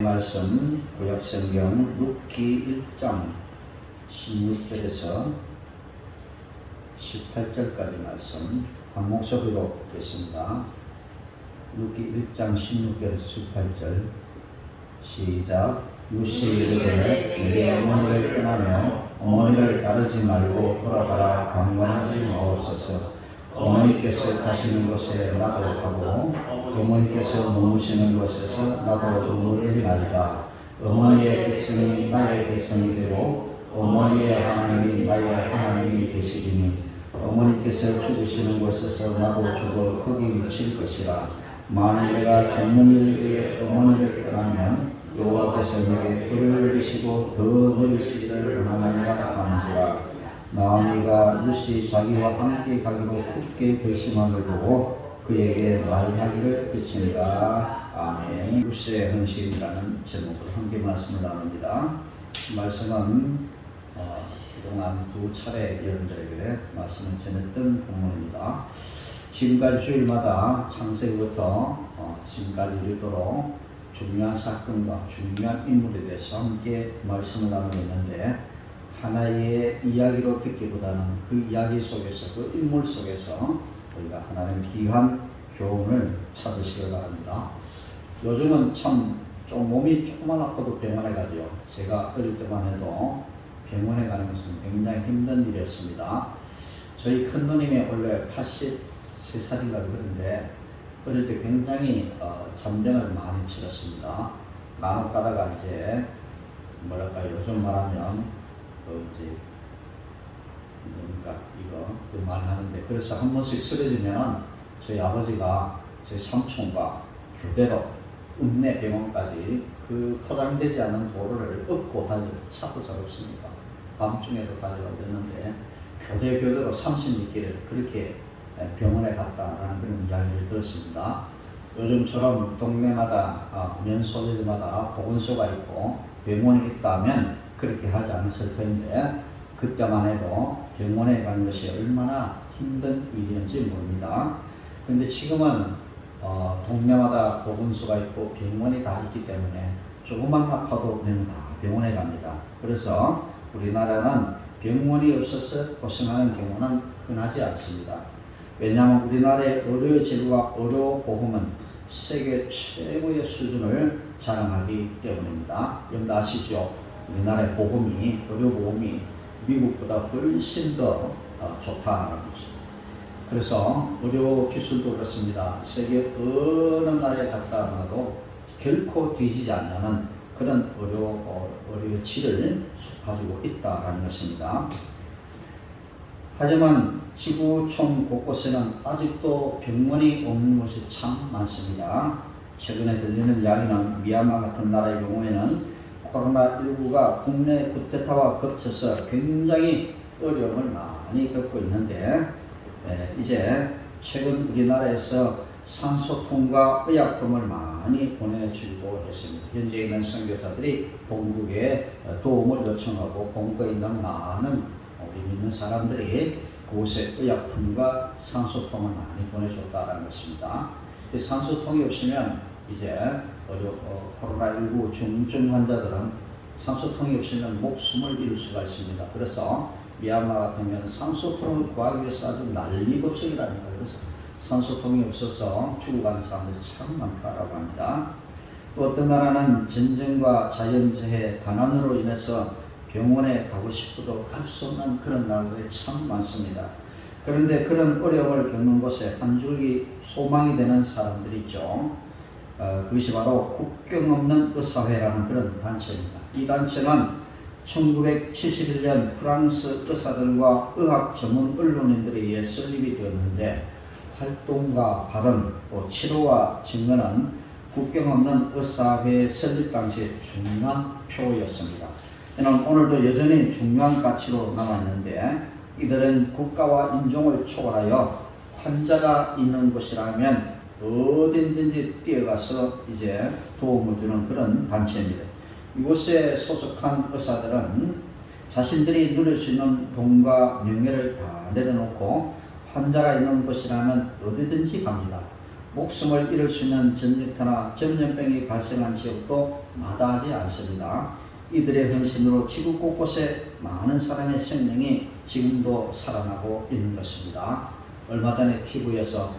말씀 구약성경 룻기 1장 16절에서 18절까지 말씀 한 목소리로 읽겠습니다. 룻기 1장 16절에서 18절 시작. 룻이 이르되 내게 어머니를 떠나며 어머니를 따르지 말고 돌아가라 강권하지 마옵소서. 어머니께서 가시는 곳에 나도 가고 어머니께서 머무시는 곳에서 나도 머물리나이다. 어머니의 백성이 나의 백성이 되고 어머니의 하나님이 나의 하나님이 되시리니 어머니께서 죽으시는 곳에서 나도 죽어 거기 묻힐 것이라. 만일 내가 죽는 일에 어머니를 떠나면 여호와께서 내게 뿔을 내리시고 더 내리시기를 원하나이다 하는지라. 나오미가 룻이 자기와 함께 가기로 굳게 결심함을 보고 그에게 말하기를 그친다. 아멘. 룻의 헌신이라는 제목으로 함께 말씀을 나눕니다. 말씀은 그동안 두 차례 여러분들에게 말씀을 전했던 본문입니다. 지금까지 주일마다 창세기부터 지금까지 이르도록 중요한 사건과 중요한 인물에 대해서 함께 말씀을 나누고 있는데, 하나의 이야기로 듣기보다는 그 이야기 속에서, 그 인물 속에서 우리가 하나님 귀한 교훈을 찾으시길 바랍니다. 요즘은 참 좀 몸이 조금만 아파도 병원에 가죠. 제가 어릴 때만 해도 병원에 가는 것은 굉장히 힘든 일이었습니다. 저희 큰 누님이 원래 83살인가 그런데 어릴 때 굉장히 잔병을 많이 치렀습니다. 간혹 가다가 이제 뭐랄까 요즘 말하면 이제 그러니까 이거 많이 하는데, 그래서 한 번씩 쓰러지면 저희 아버지가 저희 삼촌과 교대로 읍내병원까지 그 포장되지 않은 도로를 업고 달려, 차도 잘 없으니까 밤중에도 달려가고 했는데 교대로 36km 그렇게 병원에 갔다라는 그런 이야기를 들었습니다. 요즘처럼 동네마다 면소재마다 보건소가 있고 병원이 있다면 그렇게 하지 않았을 텐데, 그때만 해도 병원에 가는 것이 얼마나 힘든 일이었는지 모릅니다. 그런데 지금은 동네마다 보건소가 있고 병원이 다 있기 때문에 조금만 아파도 그냥 다 병원에 갑니다. 그래서 우리나라는 병원이 없어서 고생하는 경우는 흔하지 않습니다. 왜냐하면 우리나라의 의료질과 의료보험은 세계 최고의 수준을 자랑하기 때문입니다. 여러분 아시죠? 우리나라의 보험이, 의료보험이 미국보다 훨씬 더 좋다는 것입니다. 그래서 의료 기술도 그렇습니다. 세계 어느 나라에 갔다 와도 결코 뒤지지 않는 그런 의료질을 가지고 있다는 것입니다. 하지만 지구촌 곳곳에는 아직도 병원이 없는 곳이 참 많습니다. 최근에 들리는 이야기는 미얀마 같은 나라의 경우에는 코로나19가 국내 쿠데타와 겹쳐서 굉장히 어려움을 많이 겪고 있는데, 이제 최근 우리나라에서 산소통과 의약품을 많이 보내주고 있습니다. 현재 있는 선교사들이 본국에 도움을 요청하고 본국에 있는 많은 우리 믿는 사람들이 그곳에 의약품과 산소통을 많이 보내줬다는 것입니다. 산소통이 없으면 이제 코로나19 중증 환자들은 산소통이 없으면 목숨을 잃을 수가 있습니다. 그래서 미얀마 같은 경우는 산소통을 구하기 위해서 아주 난리법석이라니까. 그래서 산소통이 없어서 죽어가는 사람들이 참 많다라고 합니다. 또 어떤 나라는 전쟁과 자연재해, 가난으로 인해서 병원에 가고 싶어도 갈 수 없는 그런 나라들이 참 많습니다. 그런데 그런 어려움을 겪는 곳에 한 줄기 소망이 되는 사람들이 있죠. 그것이 바로 국경 없는 의사회라는 그런 단체입니다. 이 단체는 1971년 프랑스 의사들과 의학 전문 언론인들에 의해 설립이 되었는데, 활동과 발언, 또 치료와 증언은 국경 없는 의사회 설립 당시의 중요한 표였습니다. 이는 오늘도 여전히 중요한 가치로 남아있는데, 이들은 국가와 인종을 초월하여 환자가 있는 곳이라면 어딘든지 뛰어가서 이제 도움을 주는 그런 단체입니다. 이곳에 소속한 의사들은 자신들이 누릴 수 있는 돈과 명예를 다 내려놓고 환자가 있는 곳이라면 어디든지 갑니다. 목숨을 잃을 수 있는 전쟁터나 전염병이 발생한 지역도 마다하지 않습니다. 이들의 헌신으로 지구 곳곳에 많은 사람의 생명이 지금도 살아나고 있는 것입니다. 얼마 전에 TV에서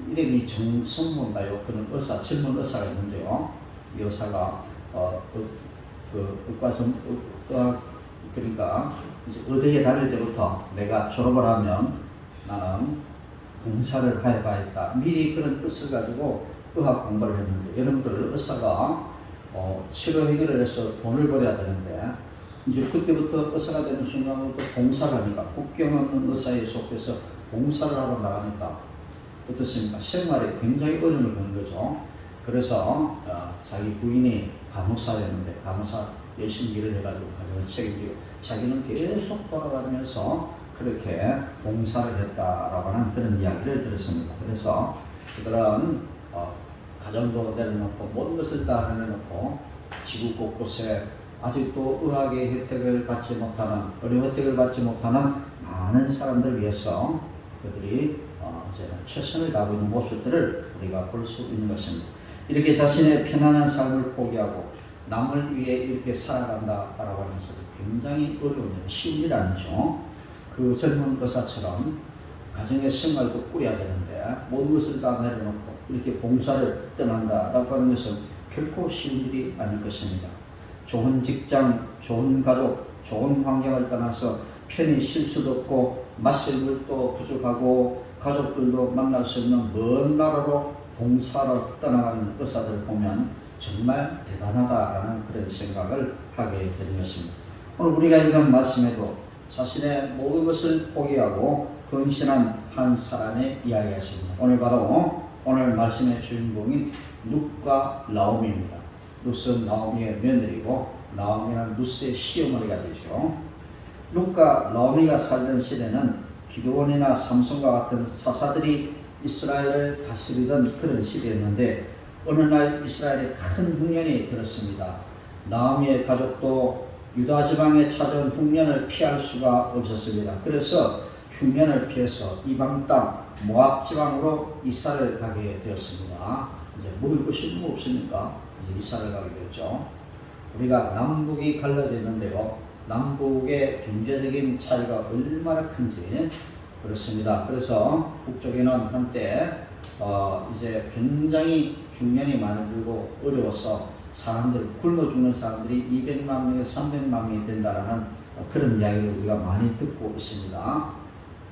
이름이 정성모인가요? 그런 의사, 젊은 의사가 있는데요. 이 의사가 그러니까 이제 의대에 다닐 때부터 내가 졸업을 하면 나는 봉사를 해봐야겠다. 미리 그런 뜻을 가지고 의학 공부를 했는데, 여러분들 의사가 치료 해결을 해서 돈을 벌어야 되는데, 이제 그때부터 의사가 되는 순간부터 봉사를 하니까, 국경 없는 의사에 속해서 봉사를 하러 나가니까 어떻습니까? 생활에 굉장히 어려움을 겪는 거죠. 그래서 자기 부인이 간호사였는데, 간호사 열심히 일을 해가지고 가정을 책임지고 자기는 계속 돌아다니면서 그렇게 봉사를 했다라고 하는 그런 이야기를 들었습니다. 그래서 그들은 가정도 내려놓고 모든 것을 다 내려놓고 지구 곳곳에 아직도 의학의 혜택을 받지 못하는, 의료 혜택을 받지 못하는 많은 사람들을 위해서 그들이 이제 최선을 다하고 있는 모습들을 우리가 볼 수 있는 것입니다. 이렇게 자신의 편안한 삶을 포기하고 남을 위해 이렇게 살아간다라고 하는 것은 굉장히 어려운 일, 쉬운 일 아니죠. 그 젊은 의사처럼 가정의 생활도 꾸려야 되는데 모든 것을 다 내려놓고 이렇게 봉사를 떠난다라고 하는 것은 결코 쉬운 일이 아닐 것입니다. 좋은 직장, 좋은 가족, 좋은 환경을 떠나서 편히 쉴 수도 없고 마실 물도 부족하고 가족들도 만날 수 없는 먼 나라로 봉사로 떠나가는 의사들 보면 정말 대단하다라는 그런 생각을 하게 되는 것입니다. 오늘 우리가 읽은 말씀에도 자신의 모든 것을 포기하고 헌신한 한 사람의 이야기였습니다. 오늘 말씀의 주인공인 룻과 나오미입니다. 룻은 나오미의 며느리고 나오미는 룻의 시어머니가 되죠. 룻과 나오미가 살던 시대는 기드온이나 삼손과 같은 사사들이 이스라엘을 다스리던 그런 시대였는데, 어느 날 이스라엘에 큰 흉년이 들었습니다. 나오미의 가족도 유다 지방에 찾아온 흉년을 피할 수가 없었습니다. 그래서 흉년을 피해서 이방 땅 모압 지방으로 이사를 가게 되었습니다. 이제 먹을 것이 너무 없으니까 이제 이사를 가게 되었죠. 우리가 남북이 갈라져 있는데요. 남북의 경제적인 차이가 얼마나 큰지 그렇습니다. 그래서 북쪽에는 한때 이제 굉장히 흉년이 많이 들고 어려워서 사람들, 굶어 죽는 사람들이 200만 명에서 300만 명이 된다라는 그런 이야기를 우리가 많이 듣고 있습니다.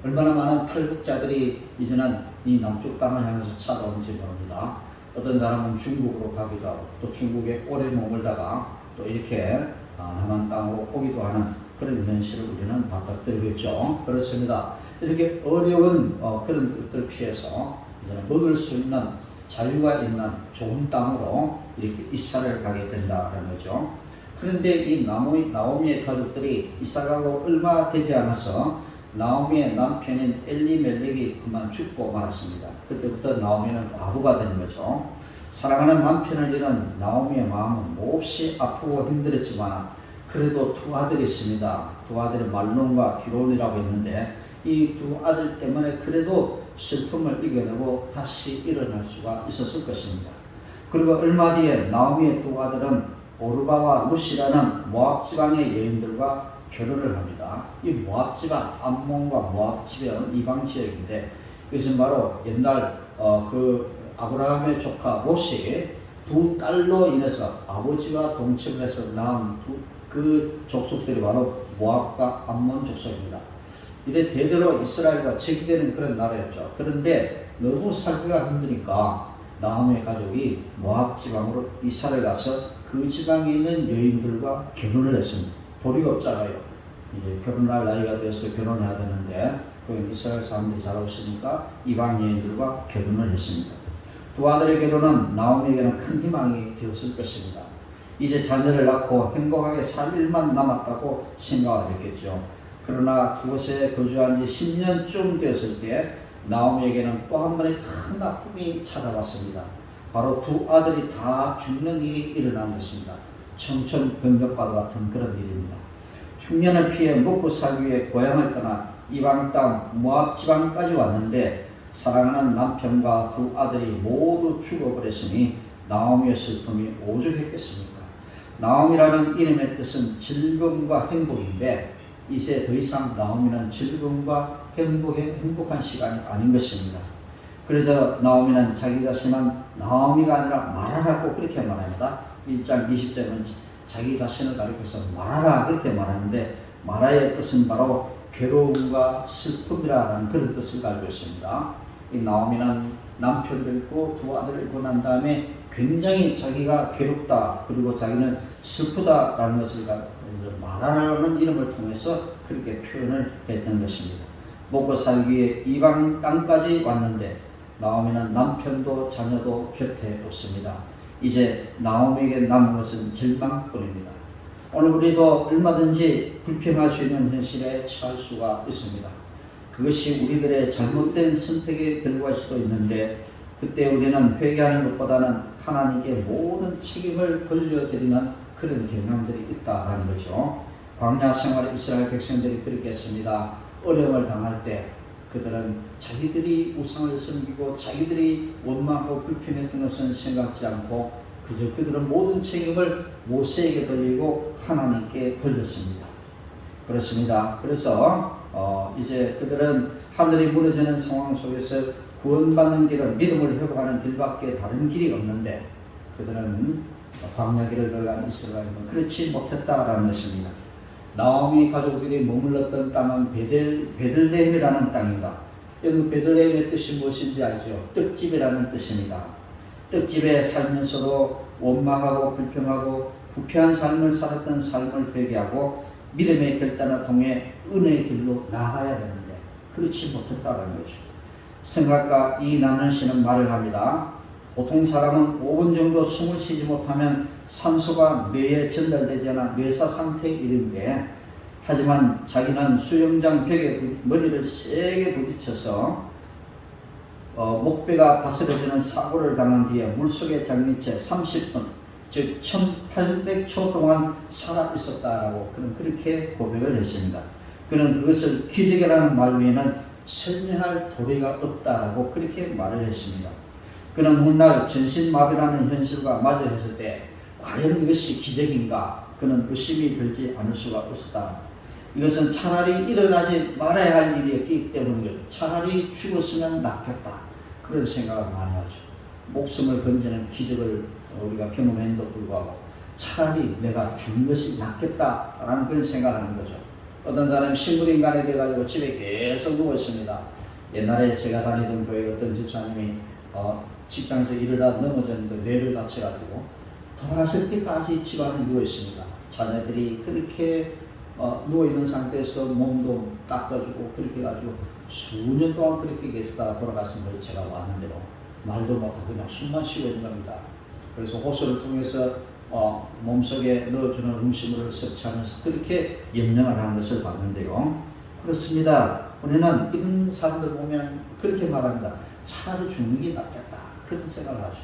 얼마나 많은 탈북자들이 이제는 이 남쪽 땅을 향해서 찾아오는지 모릅니다. 어떤 사람은 중국으로 가기도 하고 또 중국에 오래 머물다가 또 이렇게 남한 땅으로 오기도 하는 그런 현실을 우리는 맞닥뜨리고 있죠. 그렇습니다. 이렇게 어려운 그런 것들을 피해서 이제는 먹을 수 있는 자유가 있는 좋은 땅으로 이렇게 이사를 가게 된다는 거죠. 그런데 이 나오미의 가족들이 이사가고 얼마 되지 않아서 나오미의 남편인 엘리멜렉이 그만 죽고 말았습니다. 그때부터 나오미는 과부가 되는 거죠. 사랑하는 남편을 잃은 나오미의 마음은 몹시 아프고 힘들었지만 그래도 두 아들이 있습니다. 두 아들은 말론과 기론이라고 있는데 이 두 아들 때문에 그래도 슬픔을 이겨내고 다시 일어날 수가 있었을 것입니다. 그리고 얼마 뒤에 나오미의 두 아들은 오르바와 룻이라는 모압 지방의 여인들과 결혼을 합니다. 이 모압 지방, 암몬과 모압 지방은 이방 지역인데 이것은 바로 옛날 그 아브라함의 조카 롯이 두 딸로 인해서 아버지와 동침을 해서 낳은 그 족속들이 바로 모압과 암몬 족속입니다. 이래 대대로 이스라엘과 적이되는 그런 나라였죠. 그런데 너무 살기가 힘드니까 나오미의 가족이 모압 지방으로 이사를 가서 그 지방에 있는 여인들과 결혼을 했습니다. 도리가 없잖아요. 이제 결혼할 나이가 되어서 결혼해야 되는데 그 이스라엘 사람들이 잘 없으니까 이방 여인들과 결혼을 했습니다. 두 아들의 결혼은 나오미에게는 큰 희망이 되었을 것입니다. 이제 자녀를 낳고 행복하게 살 일만 남았다고 생각을 했겠죠. 그러나 그곳에 거주한 지 10년쯤 되었을 때 나오미에게는 또 한 번의 큰 아픔이 찾아왔습니다. 바로 두 아들이 다 죽는 일이 일어난 것입니다. 청천벽력과도 같은 그런 일입니다. 흉년을 피해 먹고 살기 위해 고향을 떠나 이방 땅 모압 지방까지 왔는데 사랑하는 남편과 두 아들이 모두 죽어버렸으니 나오미의 슬픔이 오죽했겠습니까? 나오미라는 이름의 뜻은 즐거움과 행복인데 이제 더 이상 나오미는 즐거움과 행복한 시간이 아닌 것입니다. 그래서 나오미는 자기 자신은 나오미가 아니라 마라라고 그렇게 말합니다. 1장 20절은 자기 자신을 가리켜서 마라라 그렇게 말하는데 마라의 뜻은 바로 괴로움과 슬픔이라는 그런 뜻을 가지고 있습니다. 이 나오미는 남편도 있고 두 아들을 잃고 난 다음에 굉장히 자기가 괴롭다 그리고 자기는 슬프다라는 것을 마라라는 이름을 통해서 그렇게 표현을 했던 것입니다. 먹고 살기 위해 이방 땅까지 왔는데 나오미는 남편도 자녀도 곁에 없습니다. 이제 나오미에게 남은 것은 절망뿐입니다. 오늘 우리도 얼마든지 불평할 수 있는 현실에 처할 수가 있습니다. 그것이 우리들의 잘못된 선택의 결과일 수도 있는데 그때 우리는 회개하는 것보다는 하나님께 모든 책임을 돌려드리는 그런 경향들이 있다는 거죠. 광야 생활의 이스라엘 백성들이 그렇게 했습니다. 어려움을 당할 때 그들은 자기들이 우상을 섬기고 자기들이 원망하고 불평했던 것은 생각지 않고 그저 그들은 모든 책임을 모세에게 돌리고 하나님께 돌렸습니다. 그렇습니다. 그래서 이제 그들은 하늘이 무너지는 상황 속에서 구원받는 길은 믿음을 회복하는 길밖에 다른 길이 없는데 그들은 광야 길을 걸어가는 이스라엘은 그렇지 못했다라는 것입니다. 나오미 가족들이 머물렀던 땅은 베들레헴이라는 땅입니다. 여기 베들레헴의 뜻이 무엇인지 알죠? 떡집이라는 뜻입니다. 떡집에 살면서도 원망하고 불평하고 부패한 삶을 살았던 삶을 회개하고 믿음의 결단을 통해 은혜의 길로 나아가야 되는데 그렇지 못했다는 것이죠. 성악가 이남현 씨는 말을 합니다. 보통 사람은 5분 정도 숨을 쉬지 못하면 산소가 뇌에 전달되지 않아 뇌사 상태에 이른데 하지만 자기는 수영장 벽에 머리를 세게 부딪혀서 목배가 바스러지는 사고를 당한 뒤에 물속에 잠긴 채 30분 즉 1800초 동안 살아 있었다라고 그는 그렇게 고백을 했습니다. 그는 그것을 기적이라는 말 외에는 설명할 도리가 없다라고 그렇게 말을 했습니다. 그는 훗날 전신마비라는 현실과 마주했을 때 과연 이것이 기적인가 그는 의심이 들지 않을 수가 없었다. 이것은 차라리 일어나지 말아야 할 일이었기 때문이죠. 차라리 죽었으면 낫겠다 그런 생각을 많이 하죠. 목숨을 건지는 기적을 우리가 경험했는데도 불구하고 차라리 내가 죽는 것이 낫겠다라는 그런 생각을 하는 거죠. 어떤 사람이 식물인간이 돼가지고 집에 계속 누워 있습니다. 옛날에 제가 다니던 교회 어떤 집사님이 직장에서 일을 하다 넘어졌는데 뇌를 다쳐가지고 돌아가실 때까지 집안에 누워 있습니다. 자녀들이 그렇게 누워있는 상태에서 몸도 닦아주고 그렇게 해가지고 수년 동안 그렇게 계시다가 돌아가신 걸 제가 왔는데도 말도 못하고 그냥 숨만 쉬고 있는 겁니다. 그래서 호수를 통해서 몸속에 넣어주는 음식물을 섭취하면서 그렇게 염려를 하는 것을 봤는데요. 그렇습니다. 우리는 이런 사람들 보면 그렇게 말합니다. 차라리 죽는 게 낫겠다 그런 생각을 하죠.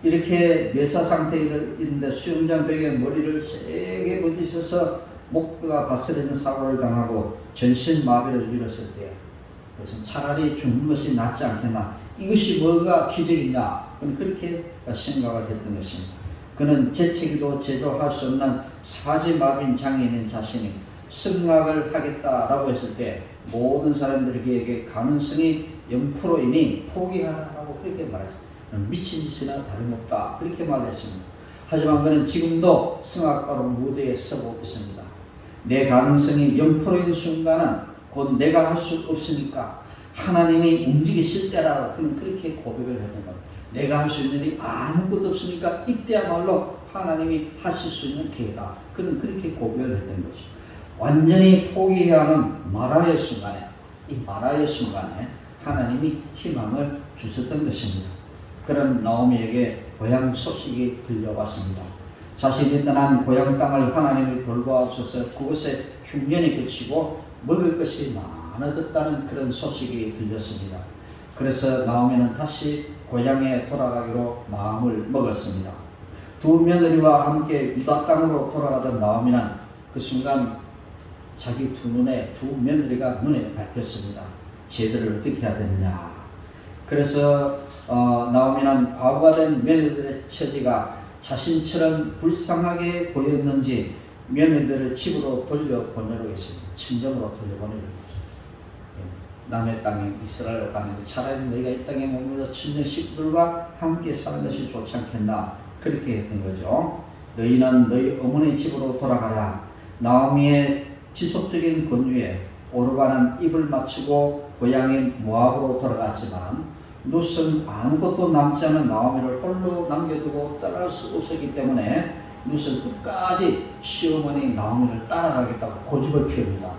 이렇게 뇌사 상태에 있는데 수영장 벽에 머리를 세게 부딪혀서 목뼈가 바스러지는 사고를 당하고 전신마비를 입었을 때 그래서 차라리 죽는 것이 낫지 않겠나 이것이 뭐가 기적이냐 그렇게 생각을 했던 것입니다. 그는 재채기도 제대로 할 수 없는 사지마비인 장애인인 자신이 승낙을 하겠다라고 했을 때 모든 사람들이 그에게 가능성이 0%이니 포기하라고 그렇게 말했습니다. 미친 짓이나 다름없다 그렇게 말했습니다. 하지만 그는 지금도 성악가로 무대에 서고 있습니다. 내 가능성이 0%인 순간은 곧 내가 할 수 없으니까 하나님이 움직이실 때라고 그는 그렇게 고백을 했던 겁니다. 내가 할 수 있는 일이 아무것도 없으니까 이때야말로 하나님이 하실 수 있는 기회다. 그는 그렇게 고백을 했던 것이죠. 완전히 포기해야 하는 마라의 순간에 이 마라의 순간에 하나님이 희망을 주셨던 것입니다. 그런 나오미에게 고향 소식이 들려왔습니다. 자신이 떠난 고향 땅을 하나님이 돌보아주셔서 그곳에 흉년이 그치고 먹을 것이 많아졌다는 그런 소식이 들렸습니다. 그래서 나오미는 다시 고향에 돌아가기로 마음을 먹었습니다. 두 며느리와 함께 유다 땅으로 돌아가던 나오미는 그 순간 자기 두 며느리가 눈에 밟혔습니다. 쟤들을 어떻게 해야 되느냐. 그래서 나오미는 과부가 된 며느리들의 처지가 자신처럼 불쌍하게 보였는지 며느리들을 집으로 돌려보내려고 했습니다. 친정으로 돌려보내려고 했습니다. 남의 땅에 이스라엘로 가는데 차라리 너희가 이 땅에 머물러 친정 식구들과 함께 사는 것이 좋지 않겠나, 그렇게 했던 거죠. 너희는 너희 어머니 집으로 돌아가라. 나오미의 지속적인 권유에 오르바는 입을 맞추고 고향인 모압으로 돌아갔지만 룻은 아무것도 남지 않은 나오미를 홀로 남겨두고 떠날 수 없었기 때문에 룻은 끝까지 시어머니 나오미를 따라가겠다고 고집을 피웁니다.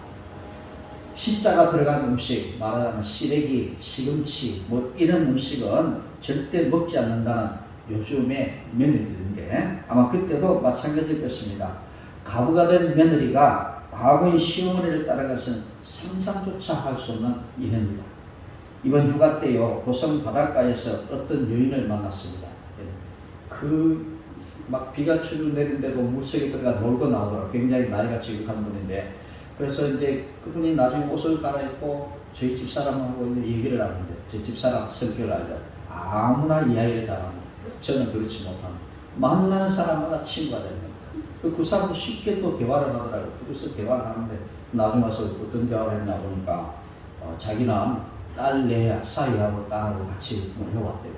시자가 들어간 음식, 말하자면 시래기, 시금치 뭐 이런 음식은 절대 먹지 않는다는 요즘의 며느리들인데 아마 그때도 마찬가지일 것입니다. 과부가 된 며느리가 과거의 시어머니를 따라가서는 상상조차 할 수 없는 일입니다. 이번 휴가 때요, 고성 바닷가에서 어떤 여인을 만났습니다. 막 비가 추르 내리는데도 물속에 들어가 놀고 나오더라고요. 굉장히 나이가 지극한 분인데, 그래서 이제 그분이 나중에 옷을 갈아입고 저희 집사람하고 이제 얘기를 하는데, 저희 집사람 성격을 알죠. 아무나 이야기를 잘합니다. 저는 그렇지 못합니다. 만나는 사람마다 친구가 됩니다. 그 사람은 쉽게 또 대화를 하더라고요. 그래서 대화를 하는데 나중에 와서 어떤 대화를 했나 보니까 자기는 딸내 사이하고 딸하고 같이 놀러 왔대요.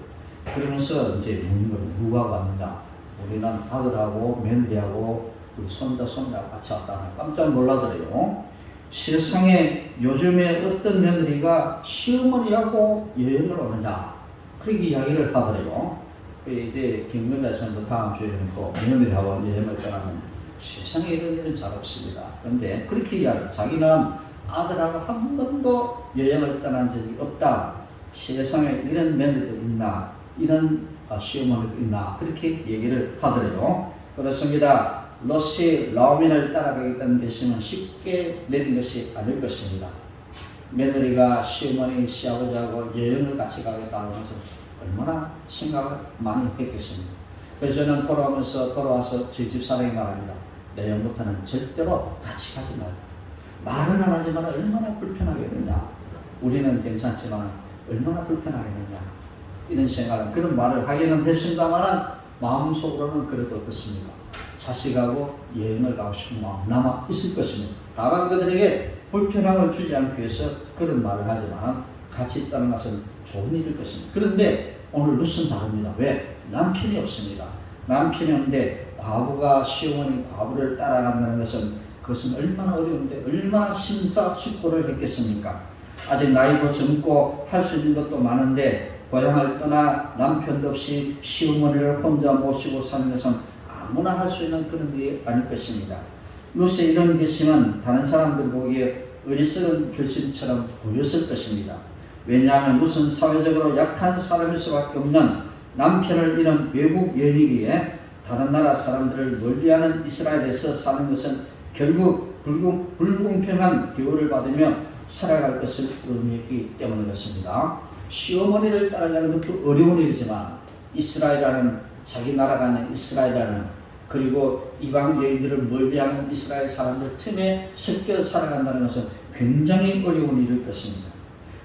그러면서 이제 묻는 거예요. 누가 왔느냐? 우리는 아들하고 며느리하고 우리 손자하고 같이 왔다는 깜짝 놀라더래요. 세상에 요즘에 어떤 며느리가 시어머니하고 여행을 오느냐, 그렇게 이야기를 하더래요. 이제 김건희에서도 다음 주에 또 며느리하고 여행을 떠나는, 세상에 이런 일은 잘 없습니다. 그런데 그렇게 이야기, 자기는 아들하고 한 번도 여행을 떠난 적이 없다. 세상에 이런 며느리도 있나, 이런 시어머니도 있나, 그렇게 얘기를 하더래요. 그렇습니다. 롯이 나오미를 따라가겠다는 결심은 쉽게 내린 것이 아닐 것입니다. 며느리가 시어머니, 시아버지하고 여행을 같이 가겠다고 해서 얼마나 생각을 많이 했겠습니까? 그래서 저는 돌아와서 저희 집 사람에게 말합니다. 내년부터는 절대로 같이 가지 말자. 말은 안 하지만 얼마나 불편하겠느냐. 우리는 괜찮지만 얼마나 불편하겠느냐. 이런 생각을, 그런 말을 하기는 했습니다만 마음속으로는 그래도 어떻습니까? 자식하고 여행을 가고 싶은 마음 남아 있을 것입니다. 다만 그들에게 불편함을 주지 않기 위해서 그런 말을 하지만 같이 떠나는 것은 좋은 일일 것입니다. 그런데 오늘 룻은 다릅니다. 왜? 남편이 없습니다. 남편이 없는데 과부가 시어머니 과부를 따라간다는 것은, 그것은 얼마나 어려운데 얼마나 심사숙고를 했겠습니까? 아직 나이도 젊고 할 수 있는 것도 많은데 고향을 떠나 남편도 없이 시어머니를 혼자 모시고 사는 것은 아무나 할 수 있는 그런 일이 아닐 것입니다. 룻의 이런 결심은 다른 사람들 보기에 어리석은 결심처럼 보였을 것입니다. 왜냐하면 룻은 사회적으로 약한 사람일 수밖에 없는 남편을 잃은 외국 여인이기에 다른 나라 사람들을 멀리하는 이스라엘에서 사는 것은 결국 불공평한 대우를 받으며 살아갈 것을 의미했기 때문인 것입니다. 시어머니를 따라가는 것도 어려운 일이지만 이스라엘이라는, 자기 나라가 아닌 이스라엘이라는, 그리고 이방 여인들을 멀리하는 이스라엘 사람들 틈에 섞여 살아간다는 것은 굉장히 어려운 일일 것입니다.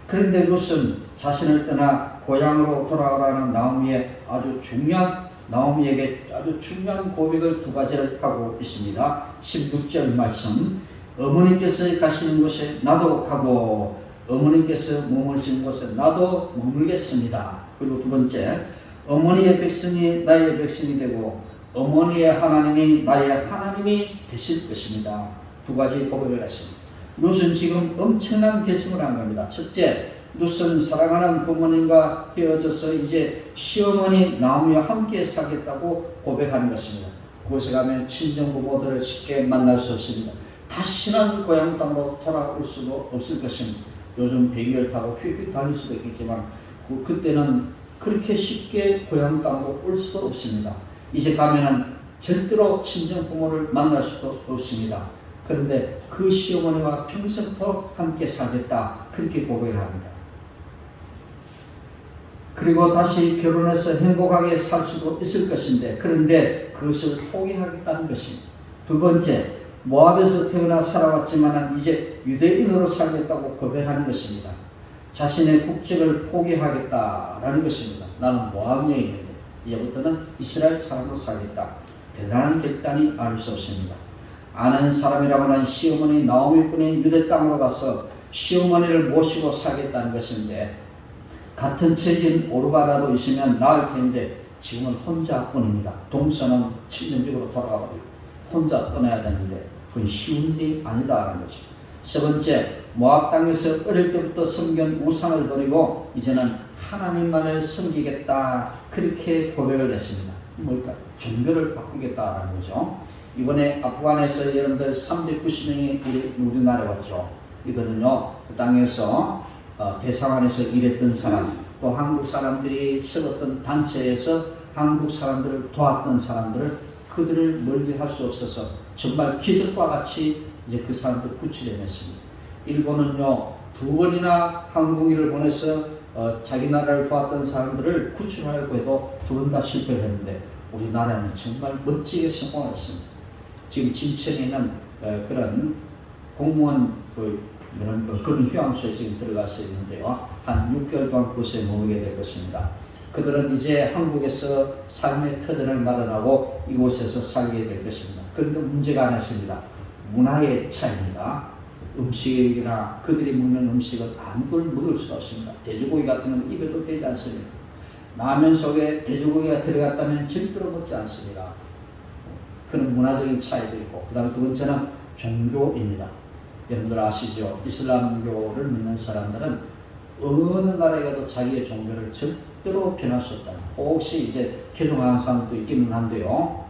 그런데 룻은 자신을 떠나 고향으로 돌아오라는 나오미에게 아주 중요한 고백을 두 가지를 하고 있습니다. 16절 말씀, 어머니께서 가시는 곳에 나도 가고 어머니께서 머무르시는 곳에 나도 머물겠습니다. 그리고 두 번째, 어머니의 백성이 나의 백성이 되고 어머니의 하나님이 나의 하나님이 되실 것입니다. 두 가지 고백을 했습니다. 룻은 지금 엄청난 결심을 한 겁니다. 첫째, 룻은 사랑하는 부모님과 헤어져서 이제 시어머니 나오미와 함께 살겠다고 고백하는 것입니다. 그곳에 가면 친정 부모들을 쉽게 만날 수 없습니다. 다시는 고향 땅으로 돌아올 수도 없을 것입니다. 요즘 비행기를 타고 휙휙 달릴 수도 있겠지만 그때는 그렇게 쉽게 고향 땅으로 올 수도 없습니다. 이제 가면은 절대로 친정 부모를 만날 수도 없습니다. 그런데 그 시어머니와 평생토록 함께 살겠다, 그렇게 고백을 합니다. 그리고 다시 결혼해서 행복하게 살 수도 있을 것인데, 그런데 그것을 포기하겠다는 것입니다. 두 번째, 모압에서 태어나 살아왔지만 이제 유대인으로 살겠다고 고백하는 것입니다. 자신의 국적을 포기하겠다라는 것입니다. 나는 모압 여인인데 이제부터는 이스라엘 사람으로 살겠다. 대단한 결단이 아닐 수 없습니다. 아는 사람이라고는 시어머니 나오미뿐인 유대 땅으로 가서 시어머니를 모시고 살겠다는 것인데 같은 처지인 오르바라도 있으면 나을 텐데 지금은 혼자뿐입니다. 동서는 천년적으로 돌아가 버리고 혼자 떠나야 되는데 그건 쉬운 일이 아니다라는 것이죠. 세 번째, 모압 땅에서 어릴 때부터 섬긴 우상을 버리고 이제는 하나님만을 섬기겠다 그렇게 고백을 했습니다. 뭘까? 종교를 바꾸겠다라는 거죠. 이번에 아프간에서 여러분들 390명이 우리나라에 왔죠. 이거는요 그 땅에서 대사관에서 일했던 사람, 또 한국 사람들이 세웠던 단체에서 한국 사람들을 도왔던 사람들을 그들을 멀리 할 수 없어서 정말 기적과 같이 이제 그 사람들 구출해냈습니다. 일본은요 2번이나 항공기를 보내서 자기 나라를 도왔던 사람들을 구출하려고 해도 2번 다 실패했는데 우리나라는 정말 멋지게 성공했습니다. 지금 진천에 있는 그런 공무원 그런 휴양소에 지금 들어가서 있는데요. 한 6개월 동안 그곳에 머물게 될 것입니다. 그들은 이제 한국에서 삶의 터전을 마련하고 이곳에서 살게 될 것입니다. 그런데 문제가 하나 있습니다. 문화의 차이입니다. 음식이나 그들이 먹는 음식은 아무걸 먹을 수가 없습니다. 돼지고기 같은 건 입에도 되지 않습니다. 라면 속에 돼지고기가 들어갔다면 절대로 먹지 않습니다. 그런 문화적인 차이도 있고, 그 다음에 두 번째는 종교입니다. 여러분들 아시죠? 이슬람교를 믿는 사람들은 어느 나라에 가도 자기의 종교를 절대로 변할 수 없다. 혹시 이제 개종하는 사람도 있기는 한데요.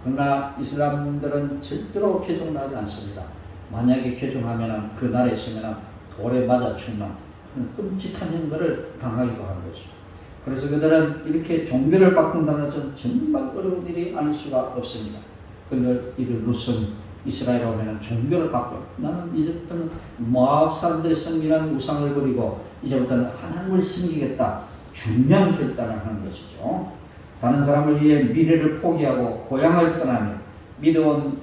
그러나 이슬람들은 절대로 개종을 하지 않습니다. 만약에 개종하면 그 나라에 있으면 돌에 맞아 죽는 그런 끔찍한 행동을 당하기도 하는 거죠. 그래서 그들은 이렇게 종교를 바꾼다는 것은 정말 어려운 일이 아닐 수가 없습니다. 그런데 이를 무슨 이스라엘 오면 종교를 바꿔. 나는 이제부터는 모압 사람들이 섬기는 우상을 버리고 이제부터는 하나님을 섬기겠다. 중요한 결단을 하는 것이죠. 다른 사람을 위해 미래를 포기하고 고향을 떠나며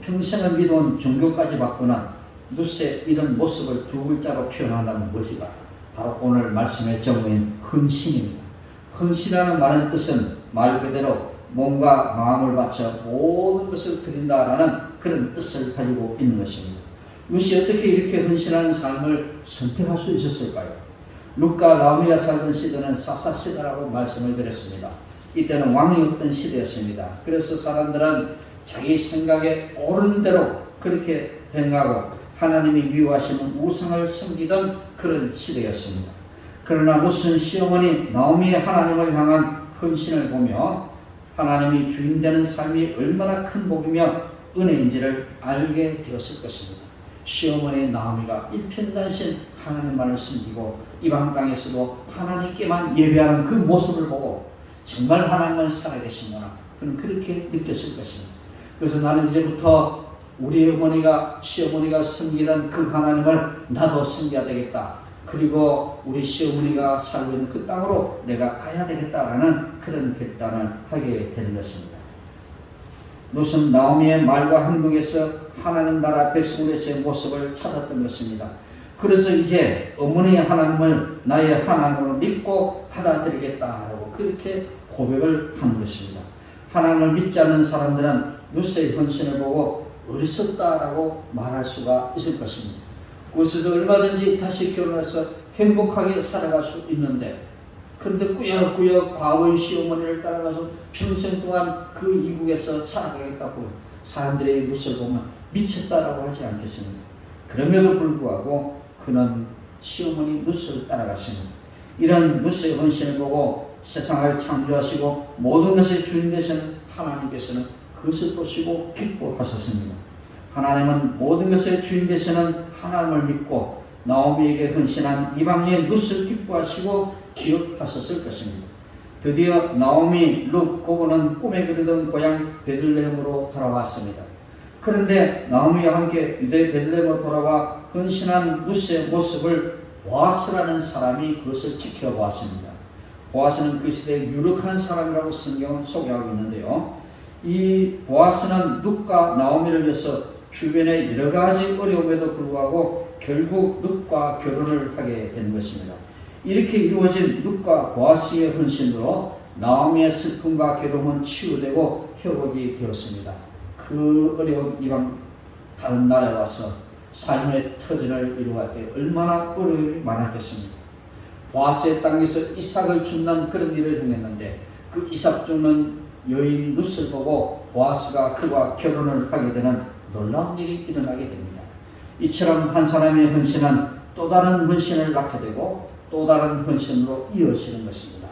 평생을 믿어온 종교까지 바꾸는 누세 이런 모습을 두 글자로 표현한다면 무엇이가? 바로 오늘 말씀의 제목인 헌신입니다. 헌신하는 말의 뜻은 말 그대로 몸과 마음을 바쳐 모든 것을 드린다라는 그런 뜻을 가지고 있는 것입니다. 루시 어떻게 이렇게 헌신하는 삶을 선택할 수 있었을까요? 룻과 나오미가 살던 시대는 사사시대라고 말씀을 드렸습니다. 이때는 왕이 없던 시대였습니다. 그래서 사람들은 자기 생각에 옳은 대로 그렇게 행하고 하나님이 미워하시는 우상을 섬기던 그런 시대였습니다. 그러나 무슨 시어머니 나오미의 하나님을 향한 헌신을 보며 하나님이 주인 되는 삶이 얼마나 큰 복이며 은혜인지를 알게 되었을 것입니다. 시어머니 나오미가 일편단신 하나님만을 섬기고 이방 땅에서도 하나님께만 예배하는 그 모습을 보고 정말 하나님만 살아계시구나. 그는 그렇게 느꼈을 것입니다. 그래서 나는 이제부터 우리 어머니가 시어머니가 섬기던 그 하나님을 나도 섬겨야 되겠다. 그리고 우리 시어머니가 살고 있는 그 땅으로 내가 가야 되겠다라는 그런 결단을 하게 되는 것입니다. 룻은 나오미의 말과 행동에서 하나님 나라 백성으로서의 모습을 찾았던 것입니다. 그래서 이제 어머니의 하나님을 나의 하나님으로 믿고 받아들이겠다라고 그렇게 고백을 하는 것입니다. 하나님을 믿지 않는 사람들은 룻의 헌신을 보고 어리석다라고 말할 수가 있을 것입니다. 그것에도 얼마든지 다시 결혼해서 행복하게 살아갈 수 있는데, 그런데 꾸역꾸역 과거의 시어머니를 따라가서 평생 동안 그 이국에서 살아가겠다고 사람들의 룻을 보면 미쳤다라고 하지 않겠습니까? 그럼에도 불구하고 그는 시어머니 룻을 따라갔습니다. 이런 룻의 헌신을 보고 세상을 창조하시고 모든 것의 주인 되시는 하나님께서는 그것을 보시고 기뻐하셨습니다. 하나님은 모든 것의 주인 되시는 하나님을 믿고 나오미에게 헌신한 이방의 룻을 기뻐하시고 기억하셨을 것입니다. 드디어 나오미, 룻, 고고는 꿈에 그리던 고향 베들레헴으로 돌아왔습니다. 그런데 나오미와 함께 유대 베들레헴으로 돌아와 헌신한 룻의 모습을 보아스라는 사람이 그것을 지켜보았습니다. 보아스는 그 시대에 유력한 사람이라고 성경은 소개하고 있는데요. 이 보아스는 룻과 나오미를 위해서 주변의 여러 가지 어려움에도 불구하고 결국 룻과 결혼을 하게 된 것입니다. 이렇게 이루어진 룻과 보아스의 헌신으로 나오미의 슬픔과 괴로움은 치유되고 회복이 되었습니다. 그 어려운 이방 다른 나라에 와서 삶의 터전을 이루어갈 때 얼마나 어려움이 많았겠습니까? 보아스의 땅에서 이삭을 죽는 그런 일을 행했는데 그 이삭 죽는 여인 룻을 보고 보아스가 그와 결혼을 하게 되는 놀라운 일이 일어나게 됩니다. 이처럼 한 사람의 헌신은 또 다른 헌신을 낳게 되고 또 다른 헌신으로 이어지는 것입니다.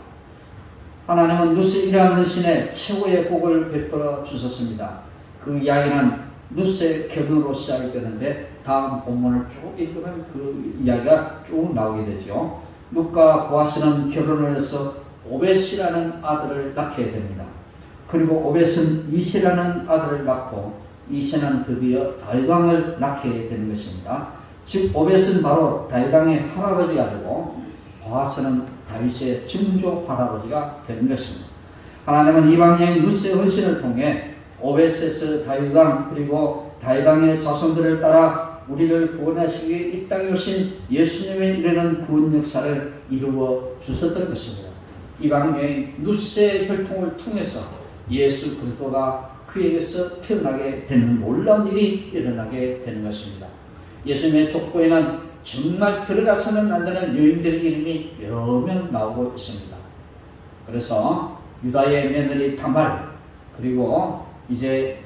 하나님은 룻의 이러한 헌신에 최고의 복을 베풀어 주셨습니다. 그 이야기는 룻의 결혼으로 시작이 되는데 다음 본문을 쭉 읽으면 그 이야기가 쭉 나오게 되죠. 룻과 보아스는 결혼을 해서 오벳이라는 아들을 낳게 됩니다. 그리고 오벳은 이세라는 아들을 낳고 이세는 드디어 다윗왕을 낳게 되는 것입니다. 즉 오벳은 바로 다윗왕의 할아버지가 되고 보아스는 다윗의 증조 할아버지가 되는 것입니다. 하나님은 이방 여인 룻의 헌신을 통해 오벳에서 다윗왕 그리고 다윗왕의 자손들을 따라 우리를 구원하시기 위해 이 땅에 오신 예수님의 이르는 구원 역사를 이루어 주셨던 것입니다. 이방 여인 룻의 혈통을 통해서 예수 그리스도가 그에게서 태어나게 되는 놀라운 일이 일어나게 되는 것입니다. 예수님의 족보에는 정말 들어가서는 안 되는 여인들의 이름이 여러 명 나오고 있습니다. 그래서 유다의 며느리 다말 그리고 이제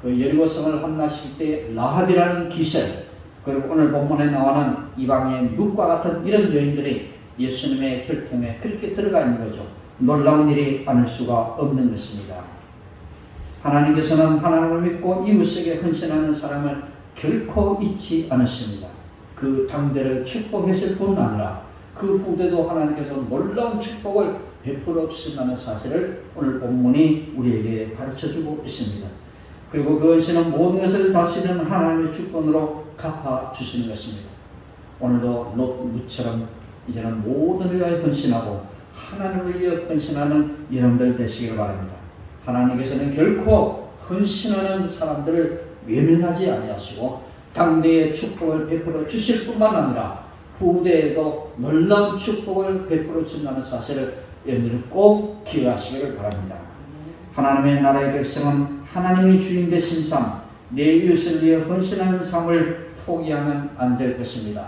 그 여리고성을 함락시킬 때 라합이라는 기세 그리고 오늘 본문에 나오는 이방인 룻과 같은 이런 여인들이 예수님의 혈통에 그렇게 들어가 있는 거죠. 놀라운 일이 아닐 수가 없는 것입니다. 하나님께서는 하나님을 믿고 이웃에게 헌신하는 사람을 결코 잊지 않으십니다. 그 당대를 축복하실 뿐 아니라 그 후대도 하나님께서 놀라운 축복을 베풀어 주신다는 사실을 오늘 본문이 우리에게 가르쳐주고 있습니다. 그리고 그 헌신은 모든 것을 다스리는 하나님의 주권으로 갚아주시는 것입니다. 오늘도 룻처럼 이제는 모든 일에 헌신하고 하나님을 위해 헌신하는 여러분들 되시기를 바랍니다. 하나님께서는 결코 헌신하는 사람들을 외면하지 아니하시고 당대의 축복을 베풀어 주실 뿐만 아니라 후대에도 놀라운 축복을 베풀어 준다는 사실을 여러분들이 꼭 기억하시기를 바랍니다. 하나님의 나라의 백성은 하나님이 주인 되신 삶, 내 이웃을 위해 헌신하는 삶을 포기하면 안 될 것입니다.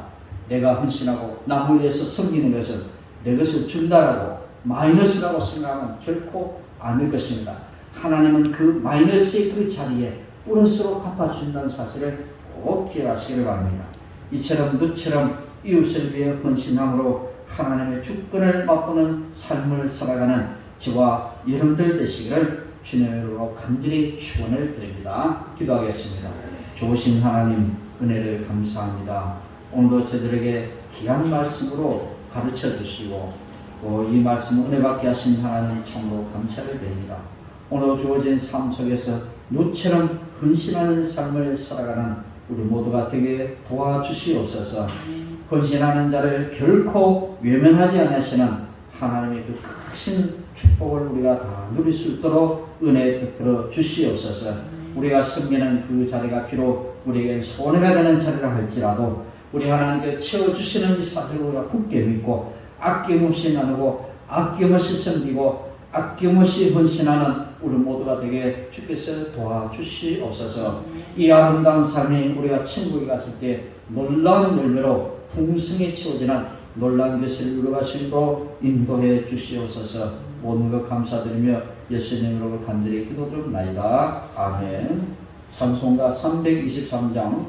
내가 헌신하고 남을 위해서 섬기는 것은 내 것을 준다라고 마이너스라고 생각하면 결코 아닐 것입니다. 하나님은 그 마이너스의 그 자리에 플러스로 갚아준다는 사실을 꼭 기억하시기를 바랍니다. 이처럼 룻처럼 이웃을 위해 헌신함으로 하나님의 주권을 맛보는 삶을 살아가는 저와 여러분들 되시기를 주님의 이름으로 간절히 축원을 드립니다. 기도하겠습니다. 좋으신 하나님 은혜를 감사합니다. 오늘도 저들에게 귀한 말씀으로 가르쳐 주시고 또 이 말씀 은혜 받게 하신 하나님 참으로 감사를 드립니다. 오늘 주어진 삶 속에서 룻처럼 헌신하는 삶을 살아가는 우리 모두가 되게 도와주시옵소서. 헌신하는 자를 결코 외면하지 않으시는 하나님의 그 크신 축복을 우리가 다 누릴 수 있도록 은혜 베풀어 주시옵소서. 우리가 섬기는 그 자리가 비록 우리에게 손해가 되는 자리라 할지라도 우리 하나님께 채워주시는 이 사실을 우리가 굳게 믿고 아낌없이 나누고 아낌없이 섬기고 아낌없이 헌신하는 우리 모두가 되게 주께서 도와주시옵소서. 이 아름다운 삶이 우리가 천국에 갔을 때 놀라운 열매로 풍성히 채워지는 놀라운 것을 이루어갈 수 있도록 인도해 주시옵소서. 모든 것 감사드리며 예수님으로 간절히 기도드립니다. 아멘. 찬송가 323장